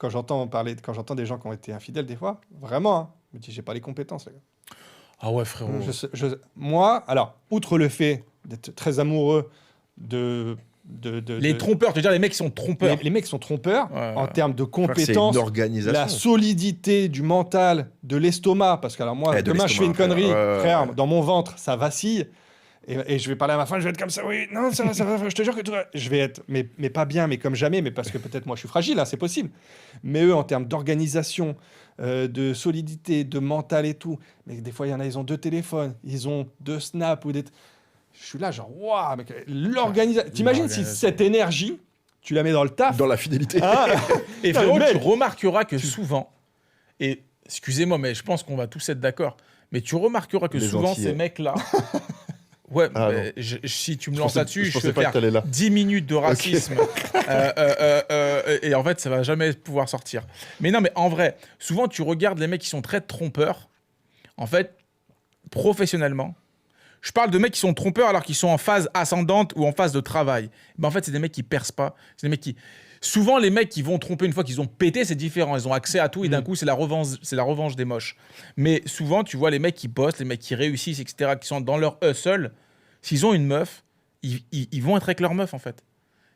quand j'entends parler, quand j'entends des gens qui ont été infidèles des fois, vraiment, hein, je me dis, j'ai pas les compétences, les gars. Ah ouais, frérot. Moi, alors, outre le fait d'être très amoureux Les trompeurs, tu veux dire les mecs qui sont trompeurs. les mecs sont trompeurs Ouais. en termes de Frère, c'est compétences, une organisation. la solidité du mental, de l'estomac, parce que alors moi, Eh, de demain je fais une l'estomac, connerie, frère. frère, dans mon ventre, ça vacille, et je vais parler à ma femme, je vais être comme ça, oui, non, ça va, je te jure que tout va... Je vais être, mais pas bien, mais comme jamais, mais parce que peut-être moi je suis fragile, hein, c'est possible. Mais eux, en termes d'organisation, de solidité, de mental et tout, mais des fois, il y en a, ils ont 2 téléphones, ils ont 2 snaps, ou des... Je suis là, genre, waouh, mec, l'organisation... T'imagines si cette énergie, tu la mets dans le taf. Dans la fidélité. Ah, Et putain, frérot, le tu mec. remarqueras que souvent, et excusez-moi, mais je pense qu'on va tous être d'accord, mais tu remarqueras que Les souvent, Antillais. ces mecs-là... Ouais, Ah, mais si tu me Je lances pensais- là-dessus, je je pensais vais pas que faire t'allais là. 10 minutes de racisme. Et en fait, ça va jamais pouvoir sortir. Mais non, mais en vrai, souvent, tu regardes les mecs qui sont très trompeurs. En fait, professionnellement, je parle de mecs qui sont trompeurs alors qu'ils sont en phase ascendante ou en phase de travail. Ben, en fait, c'est des mecs qui percent pas. C'est des mecs qui... Souvent, les mecs qui vont tromper une fois qu'ils ont pété, c'est différent. Ils ont accès à tout et d'un coup, c'est la revanche des moches. Mais souvent, tu vois les mecs qui bossent, les mecs qui réussissent, etc., qui sont dans leur hustle, s'ils ont une meuf, ils vont être avec leur meuf, en fait.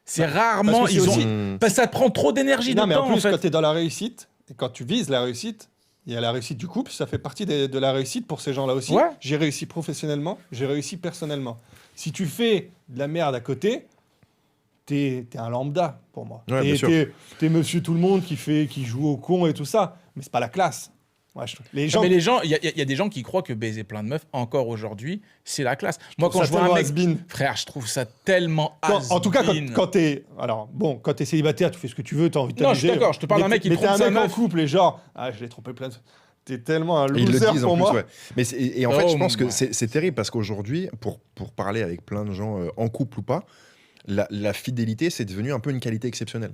C'est rarement... parce que c'est Ils ont... aussi- Parce que ça te prend trop d'énergie de Non, mais temps, en plus, en fait. quand tu es dans la réussite, et quand tu vises la réussite, il y a la réussite du couple, ça fait partie de la réussite pour ces gens-là aussi. Ouais. J'ai réussi professionnellement, j'ai réussi personnellement. Si tu fais de la merde à côté, t'es un lambda pour moi. Ouais, bien sûr. T'es monsieur tout le monde qui joue au con et tout ça, mais c'est pas la classe. Ouais, les gens, Mais les gens, il y a des gens qui croient que baiser plein de meufs, encore aujourd'hui, c'est la classe. Moi, quand je vois un mec... has-been. Frère, je trouve ça tellement En tout cas, has-been. quand t'es... Alors, bon, quand t'es célibataire, tu fais ce que tu veux, t'as envie de Non, je suis t'amuser. d'accord, je te parle d'un mec qui Mais trompe t'es un sa mec en meuf. couple et genre... Ah, je l'ai trompé plein de... T'es tellement un Et ils le loser disent pour en plus, moi. ouais. Mais et en fait, Oh, je pense que ouais. c'est terrible parce qu'aujourd'hui, pour parler avec plein de gens en couple ou pas, la fidélité, c'est devenu un peu une qualité exceptionnelle.